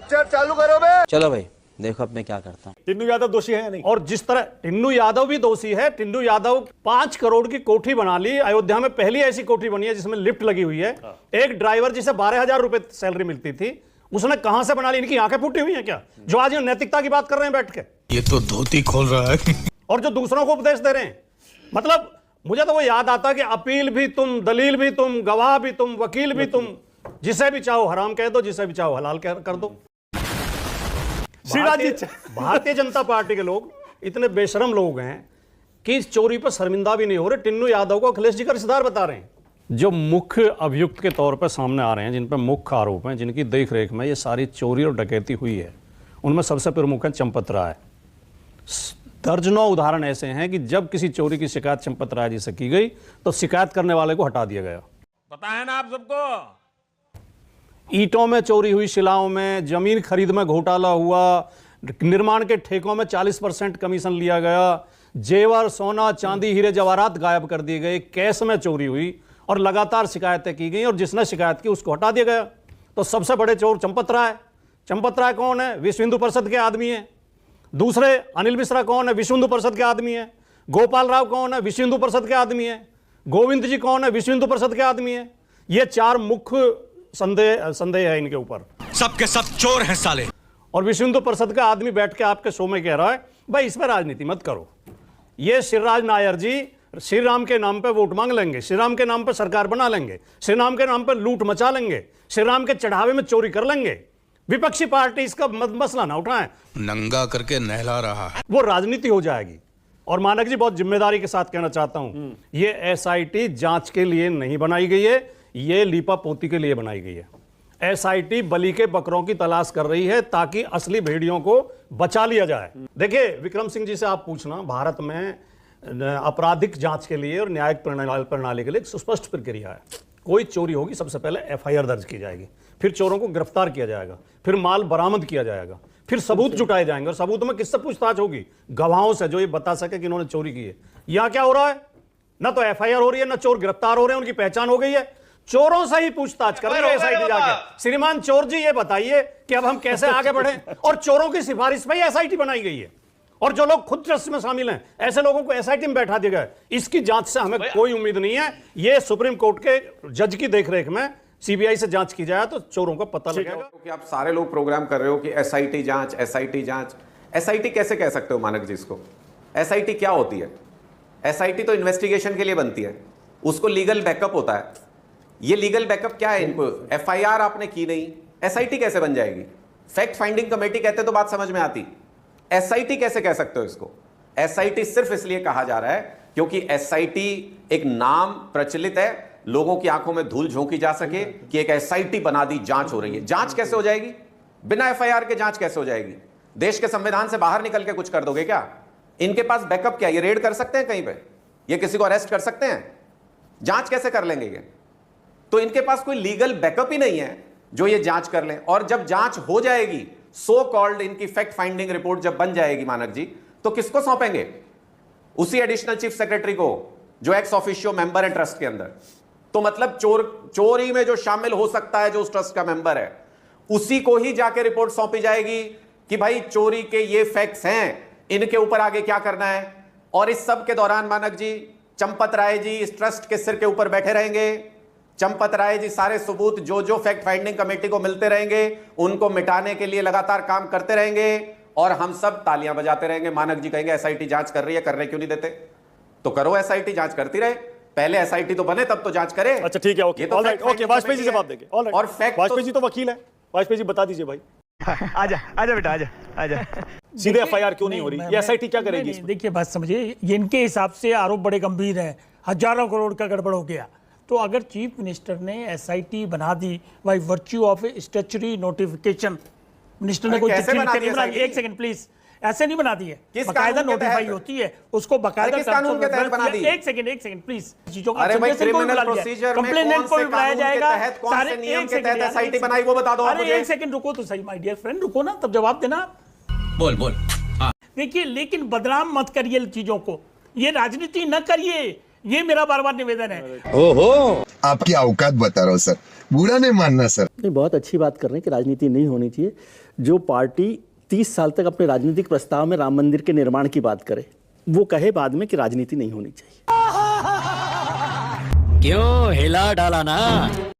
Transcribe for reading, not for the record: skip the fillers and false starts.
Picture चालू करो बे। चलो भाई देखो अब मैं क्या करता हूँ। टिन्नू यादव दोषी है या नहीं? और जिस तरह टिन्नू यादव भी दोषी है, टिन्नू यादव 5 करोड़ की कोठी बना ली। अयोध्या में पहली ऐसी कोठी बनी है जिसमें लिफ्ट लगी हुई है। एक ड्राइवर जिसे 12,000 रुपए सैलरी मिलती थी, उसने कहां से बना ली? इनकी आंखें फूटी हुई हैं क्या, जो आज ये नैतिकता की बात कर रहे हैं बैठ के? ये तो धोती खोल रहा है। और जो दूसरों को उपदेश दे रहे हैं। मतलब मुझे तो वो याद आता है कि अपील भी तुम, दलील भी तुम, गवाह भी तुम, वकील भी तुम, जिसे भी चाहो हराम कह दो, जिसे भी चाहो हलाल कर दो। भारतीय जनता पार्टी के लोग इतने बेशरम लोग हैं कि इस चोरी पर शर्मिंदा भी नहीं हो रहे। टिन्नू यादव को अखिलेश जी का रिश्तेदार बता रहे हैं। जो मुख्य अभियुक्त के तौर पर सामने आ रहे हैं, जिन पर मुख्य आरोप हैं, जिनकी देख रेख में ये सारी चोरी और डकैती हुई है, उनमें सबसे प्रमुख है चंपत राय। दर्जनों उदाहरण ऐसे हैं कि जब किसी चोरी की शिकायत चंपत राय जी से की गई तो शिकायत करने वाले को हटा दिया गया। पता है ना आप सबको? ईंटों में चोरी हुई, शिलाओं में, जमीन खरीद में घोटाला हुआ, निर्माण के ठेकों में 40% कमीशन लिया गया, जेवर, सोना, चांदी, हीरे जवाहरात गायब कर दिए गए, कैश में चोरी हुई और लगातार शिकायतें की गई और जिसने शिकायत की उसको हटा दिया गया। तो सबसे बड़े चोर चंपत राय। चंपत राय कौन है? विश्व हिंदू परिषद के आदमी है। दूसरे अनिल मिश्रा कौन है? विश्व हिंदू परिषद के आदमी है। गोपाल राव कौन है? विश्व हिंदू परिषद के आदमी है। गोविंद जी कौन है? विश्व हिंदू परिषद के आदमी है। ये 4 मुख्य संदेह है इनके ऊपर। सबके सब चोर हैं साले। और विश्व हिंदू परिषद का आदमी बैठ के आपके शो में कह रहा है भाई इस पर राजनीति मत करो। ये शिवराज नायर जी श्री राम के नाम पे वोट मांग लेंगे, श्री राम के नाम पे सरकार बना लेंगे, श्री राम के नाम पे लूट मचा लेंगे, श्री राम के चढ़ावे में चोरी कर लेंगे। विपक्षी पार्टी इसका मसला ना उठाए, नंगा करके नहला रहा है, वो राजनीति हो जाएगी। और मानक जी बहुत जिम्मेदारी के साथ कहना चाहता हूं, ये एसआईटी जांच के लिए नहीं बनाई गई है, ये लीपा पोती के लिए बनाई गई है। एसआईटी बलि के बकरों की तलाश कर रही है ताकि असली भेड़ियों को बचा लिया जाए। देखिए विक्रम सिंह जी से आप पूछना, भारत में आपराधिक जांच के लिए और न्यायिक प्रणाली के लिए एक सुस्पष्ट प्रक्रिया है। कोई चोरी होगी सबसे पहले एफआईआर दर्ज की जाएगी, फिर चोरों को गिरफ्तार किया जाएगा, फिर माल बरामद किया जाएगा, फिर सबूत जुटाए जाएंगे और सबूत में किससे पूछताछ होगी? गवाहों से, जो ये बता सके कि इन्होंने चोरी की है। यहां क्या हो रहा है? ना तो एफआईआर हो रही है, ना चोर गिरफ्तार हो रहे हैं, उनकी पहचान हो गई है। चोरों से ही पूछताछ कर रही है एसआईटी जाके। श्रीमान चोर जी ये बताइए कि अब हम कैसे आगे बढ़े? और चोरों की सिफारिश पे ही एसआईटी बनाई गई है। और जो लोग खुद ट्रस्ट में शामिल हैं, ऐसे लोगों को एसआईटी में बैठा दिया गया। इसकी जांच से हमें कोई उम्मीद नहीं है। ये सुप्रीम कोर्ट के जज की देखरेख में सीबीआई से जांच की जाए तो चोरों का पता लगेगा। क्योंकि आप सारे लोग प्रोग्राम कर रहे हो कि एसआईटी जांच, एसआईटी जांच। एसआईटी कैसे कह सकते हो मानक जी इसको? एसआईटी क्या होती है? एसआईटी तो इन्वेस्टिगेशन के लिए बनती है, उसको लीगल बैकअप होता है। ये लीगल बैकअप क्या है इनको? एफआईआर आपने की नहीं, एसआईटी कैसे बन जाएगी? फैक्ट फाइंडिंग कमेटी कहते तो बात समझ में आती, एसआईटी कैसे कह सकते हो इसको? एसआईटी सिर्फ इसलिए कहा जा रहा है क्योंकि एसआईटी एक नाम प्रचलित है, लोगों की आंखों में धूल झोंकी जा सके कि एक एसआईटी बना दी, जांच हो रही है। जांच कैसे हो जाएगी? बिना एफआईआर के जांच कैसे हो जाएगी? देश के संविधान से बाहर निकल के कुछ कर दोगे क्या? इनके पास बैकअप क्या? ये रेड कर सकते हैं कहीं पे? ये किसी को अरेस्ट कर सकते हैं? जांच कैसे कर लेंगे ये? तो इनके पास कोई लीगल बैकअप ही नहीं है जो ये जांच कर लें। और जब जांच हो जाएगी, सो कॉल्ड इनकी फैक्ट फाइंडिंग रिपोर्ट जब बन जाएगी मानक जी, तो किसको सौंपेंगे? उसी एडिशनल चीफ सेक्रेटरी को जो एक्स ऑफिशियो मेंबर है ट्रस्ट के अंदर। तो मतलब चोरी में जो शामिल हो सकता है, जो उस ट्रस्ट का मेंबर है, उसी को ही जाके रिपोर्ट सौंपी जाएगी कि भाई चोरी के ये फैक्ट्स हैं, इनके ऊपर आगे क्या करना है। और इस सब के दौरान मानक जी चंपत राय जी इस ट्रस्ट के सिर के ऊपर बैठे रहेंगे। चंपत राय जी सारे सबूत जो फैक्ट फाइंडिंग कमेटी को मिलते रहेंगे, उनको मिटाने के लिए लगातार काम करते रहेंगे और हम सब तालियां बजाते रहेंगे। मानक जी कहेंगे एसआईटी जांच कर रही है, करने क्यों नहीं देते? तो करो, एसआईटी जांच करती रहे, पहले एसआईटी तो बने तब तो जांच करे। अच्छा ठीक है, ओके, ओके, वाजपेयी जी से बात देंगे। और फैक्ट, वाजपेयी जी तो वकील है, वाजपेयी जी बता दीजिए भाई। आजा आजा बेटा, आजा आजा। सीधे एफआईआर क्यों नहीं हो रही? ये एसआईटी क्या करेगी? देखिए बात समझिए, इनके हिसाब से आरोप बड़े गंभीर हैं, हजारों करोड़ का गड़बड़ हो गया। तो अगर चीफ मिनिस्टर ने एसआईटी बना दी by virtue of statutory notification, minister ने कोई चिट्ठी लिख के नहीं बनाई, एक सेकंड प्लीज, ऐसे नहीं बना दी है, बकायदा नोटिफाई होती है, उसको बकायदा कानून के तहत बना दी। एक सेकंड प्लीज, चीजों का क्रिमिनल प्रोसीजर में कंप्लेनेंट को बुलाया जाएगा, सारे नियम के तहत एसआईटी बनाई वो बता दो। अरे एक सेकंड रुको तो सही माय डियर फ्रेंड, रुको ना, तब जवाब देना। बोल बोल। देखिए लेकिन बदनाम मत करिए चीजों को, ये राजनीति न करिए, ये मेरा बार बार निवेदन है। ओहो, आपकी औकात बता रहा हूं सर, बुरा नहीं मानना सर। नहीं, बहुत अच्छी बात कर रहे हैं कि राजनीति नहीं होनी चाहिए। जो पार्टी 30 साल तक अपने राजनीतिक प्रस्ताव में राम मंदिर के निर्माण की बात करे, वो कहे बाद में कि राजनीति नहीं होनी चाहिए। क्यों हिला डाला ना?